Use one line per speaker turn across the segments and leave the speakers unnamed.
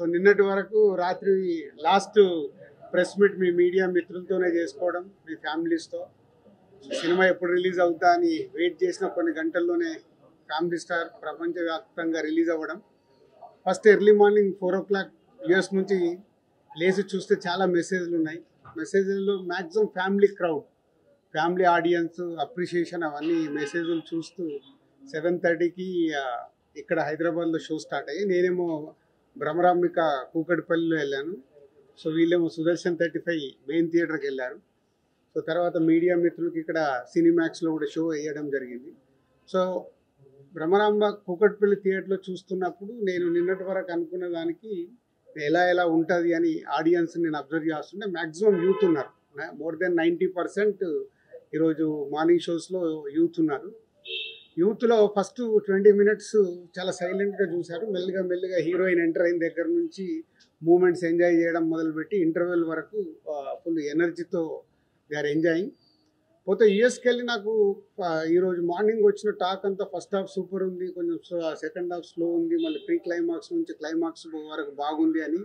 So నిన్నటి వరకు రాత్రి last press meet me media మిత్రులతోనే చేసుకోవడం, మీ ఫ్యామిలీస్తో. సినిమా ఎప్పుడు రిలీజ్ అవుతా అని వెయిట్ చేసిన కొన్ని గంటల్లోనే ఫ్యామిలీ స్టార్ ప్రపంచవ్యాప్తంగా రిలీజ్ అవ్వడం. First early morning 4 o'clock US నుంచి లేచి చూస్తే చాలా మెసేజ్లు ఉన్నాయి. మెసేజ్లలో maximum family crowd, family audience, appreciation, అవన్నీ మెసేజ్లు చూస్తూ 7:30కి ఇక్కడ హైదరాబాద్లో షో స్టార్ట్ అయ్యి నేనేమో భ్రమరాంబిక కూకట్పల్లిలో వెళ్ళాను. సో వీళ్ళేమో సుదర్శన్ 35 మెయిన్ థియేటర్కి వెళ్ళారు. సో తర్వాత మీడియా మిత్రులకి ఇక్కడ సినిమాక్స్లో కూడా షో వేయడం జరిగింది. సో భ్రమరాంబ కూకట్పల్లి థియేటర్లో చూస్తున్నప్పుడు నేను నిన్నటి వరకు అనుకున్న దానికి ఎలా ఉంటుంది అని ఆడియన్స్ నేను అబ్జర్వ్ చేస్తుంటే మ్యాక్సిమం యూత్ ఉన్నారు. మోర్ దెన్ 90% ఈరోజు మార్నింగ్ షోస్లో యూత్ ఉన్నారు. యూత్లో ఫస్ట్ 20 minutes చాలా సైలెంట్గా చూశారు. మెల్లిగా హీరోయిన్ ఎంటర్ అయిన దగ్గర నుంచి మూమెంట్స్ ఎంజాయ్ చేయడం మొదలుపెట్టి ఇంటర్వెల్ వరకు ఫుల్ ఎనర్జీతో దే ఆర్ ఎంజాయింగ్. పోతే యూఎస్కి వెళ్ళి నాకు ఈరోజు మార్నింగ్ వచ్చిన టాక్ అంతా ఫస్ట్ హాఫ్ సూపర్ ఉంది, కొంచెం సెకండ్ హాఫ్ స్లో ఉంది, మళ్ళీ ప్రీ క్లైమాక్స్ నుంచి క్లైమాక్స్ వరకు బాగుంది అని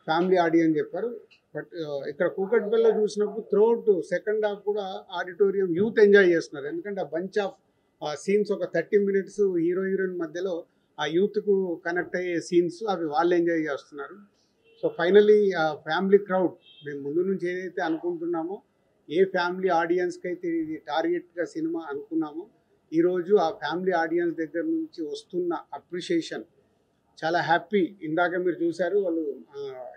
ఫ్యామిలీ ఆడియన్స్ చెప్పారు. బట్ ఇక్కడ కూకట్పల్లిలో చూసినప్పుడు త్రూఅవుట్ సెకండ్ హాఫ్ కూడా ఆడిటోరియం యూత్ ఎంజాయ్ చేస్తున్నారు. ఎందుకంటే ఆ బంచ్ ఆఫ్ సీన్స్ ఒక 30 minutes హీరోయిన్ మధ్యలో ఆ యూత్కు కనెక్ట్ అయ్యే సీన్స్ అవి వాళ్ళు ఎంజాయ్ చేస్తున్నారు. సో ఫైనలీ ఆ ఫ్యామిలీ క్రౌడ్ మేము ముందు నుంచి ఏదైతే అనుకుంటున్నామో, ఏ ఫ్యామిలీ ఆడియన్స్కి అయితే ఇది టార్గెట్గా సినిమా అనుకున్నామో, ఈరోజు ఆ ఫ్యామిలీ ఆడియన్స్ దగ్గర నుంచి వస్తున్న అప్రిషియేషన్ చాలా హ్యాపీ. ఇందాక మీరు చూశారు, వాళ్ళు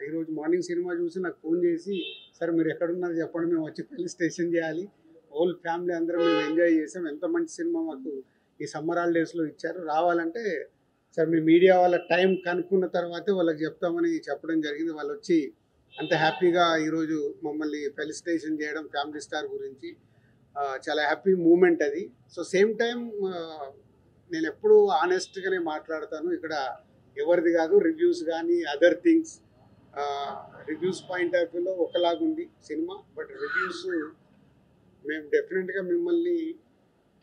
ఈరోజు మార్నింగ్ సినిమా చూసి నాకు ఫోన్ చేసి, సార్ మీరు ఎక్కడున్నారు చెప్పండి, మేము వచ్చి పెళ్లి స్టేషన్ చేయాలి, హోల్ ఫ్యామిలీ అందరం మేము ఎంజాయ్ చేసాం, ఎంత మంచి సినిమా మాకు ఈ సమ్మర్ హాలిడేస్లో ఇచ్చారు, రావాలంటే సార్ మీ మీడియా వాళ్ళ టైం కనుక్కున్న తర్వాతే వాళ్ళకి చెప్తామని చెప్పడం జరిగింది. వాళ్ళు వచ్చి అంత హ్యాపీగా ఈరోజు మమ్మల్ని ఫెలిసిటేషన్ చేయడం ఫ్యామిలీ స్టార్ గురించి చాలా హ్యాపీ మూమెంట్ అది. సో సేమ్ టైం నేను ఎప్పుడూ ఆనెస్ట్గానే మాట్లాడతాను. ఇక్కడ ఎవరిది కాదు, రివ్యూస్ కానీ other things, reviews point of వ్యూలో ఒకలాగుంది సినిమా. బట్ రివ్యూస్ మేము డెఫినెట్గా మిమ్మల్ని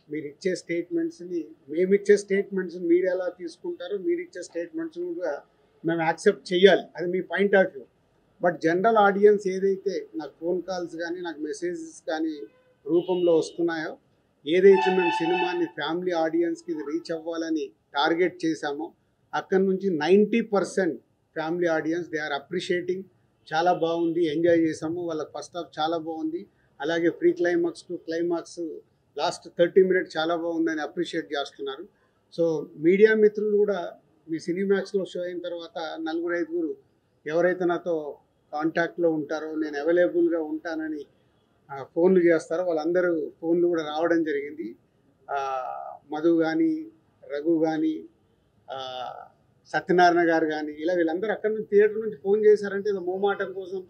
మీరు ఇచ్చే స్టేట్మెంట్స్ని, మేము ఇచ్చే స్టేట్మెంట్స్ని మీరు ఎలా తీసుకుంటారో, మీరు ఇచ్చే స్టేట్మెంట్స్ని కూడా మేము యాక్సెప్ట్ చేయాలి, అది మీ point of view. But general audience ఏదైతే నాకు ఫోన్ కాల్స్ కానీ నాకు మెసేజెస్ కానీ రూపంలో వస్తున్నాయో, ఏదైతే మేము సినిమాని ఫ్యామిలీ ఆడియన్స్కి ఇది రీచ్ అవ్వాలని టార్గెట్ చేశామో, అక్కడి నుంచి 90% family audience they are appreciating. చాలా బాగుంది, ఎంజాయ్ చేసాము, వాళ్ళకి ఫస్ట్ హాఫ్ చాలా బాగుంది, అలాగే pre climax to climax last 30 minutes చాలా బాగుందని అప్రిషియేట్ చేస్తున్నారు. సో మీడియా మిత్రులు కూడా మీ సినిమాక్స్లో షో అయిన తర్వాత 4-5 ఎవరైతే నాతో కాంటాక్ట్లో ఉంటారో, నేను అవైలబుల్గా ఉంటానని ఫోన్లు చేస్తారో, వాళ్ళందరూ ఫోన్లు కూడా రావడం జరిగింది. మధు కానీ, రఘు కానీ, సత్యనారాయణ గారు కానీ, ఇలా వీళ్ళందరూ అక్కడి నుంచి థియేటర్ నుంచి ఫోన్ చేశారంటే ఏదో మోమాటం కోసం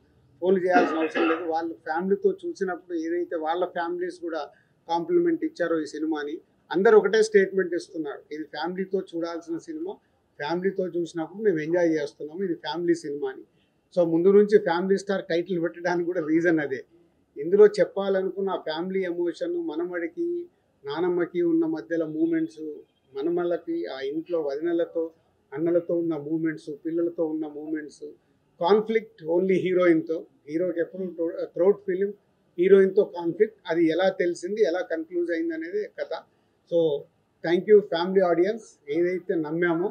ఫోన్లు చేయాల్సిన అవసరం లేదు. వాళ్ళ ఫ్యామిలీతో చూసినప్పుడు ఏదైతే వాళ్ళ ఫ్యామిలీస్ కూడా కాంప్లిమెంట్ ఇచ్చారో ఈ సినిమాని, అందరూ ఒకటే స్టేట్మెంట్ ఇస్తున్నారు, ఇది ఫ్యామిలీతో చూడాల్సిన సినిమా, ఫ్యామిలీతో చూసినప్పుడు మేము ఎంజాయ్ చేస్తున్నాము, ఇది ఫ్యామిలీ సినిమా అని. సో ముందు నుంచి ఫ్యామిలీ స్టార్ టైటిల్ పెట్టడానికి కూడా రీజన్ అదే. ఇందులో చెప్పాలనుకున్న ఆ ఫ్యామిలీ ఎమోషన్, మనమడికి నానమ్మకి ఉన్న మధ్యలో మూమెంట్స్, మనమళ్ళకి ఆ ఇంట్లో వదినలతో అన్నలతో ఉన్న మూమెంట్స్, పిల్లలతో ఉన్న మూమెంట్స్, కాన్ఫ్లిక్ట్ ఓన్లీ హీరోయిన్తో, హీరోకి ఎప్పుడు త్రూఅవుట్ ఫిలిం హీరోయిన్తో కాన్ఫ్లిక్ట్, అది ఎలా తెలిసింది, ఎలా కన్క్లూజ్ అయింది అనేది కథ. So thank you family audience, ఏదైతే నమ్మామో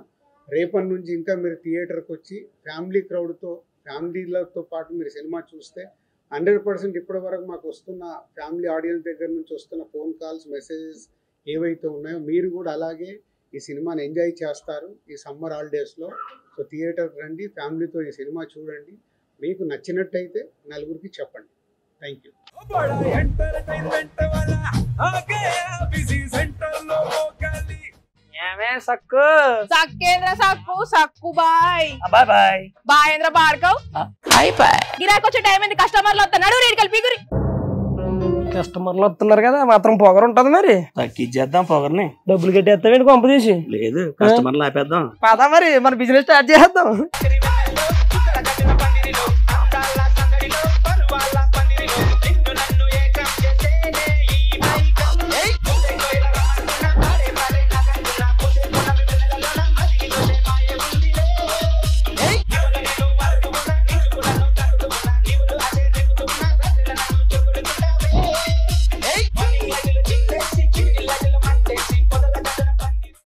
రేపటి నుంచి ఇంకా మీరు థియేటర్కి వచ్చి ఫ్యామిలీ క్రౌడ్తో, ఫ్యామిలీలతో పాటు మీరు సినిమా చూస్తే 100% ఇప్పటి వరకు మాకు వస్తున్న ఫ్యామిలీ ఆడియన్స్ దగ్గర నుంచి వస్తున్న ఫోన్ కాల్స్, మెసేజెస్ ఏవైతే ఉన్నాయో, మీరు కూడా అలాగే ఈ సినిమాని ఎంజాయ్ చేస్తారు ఈ సమ్మర్ హాలిడేస్లో. సో థియేటర్కి రండి, ఫ్యామిలీతో ఈ సినిమా చూడండి, మీకు నచ్చినట్టయితే 4 చెప్పండి. Thank you.
సక్కు
సక్కేంద్ర సక్కు సక్కు బాయ్
బాయ్ బాయ్
బాయేంద్ర బార్కవ్
బాయ్ బాయ్.
గిరాకి వచ్చే టైం ఏంది, కస్టమర్లు వస్తున్నాడు, రేటు కలిపి గురి.
కస్టమర్లు వస్తున్నారు కదా, మాత్రం పొగరు ఉంటది, మరి తగ్గించేద్దాం పొగర్ని. డబ్బులు కట్టేస్తావేంటి కొంప తీసి? లేదు, కస్టమర్లు ఆపేద్దాం. పదా మరి మన బిజినెస్ స్టార్ట్ చేద్దాం.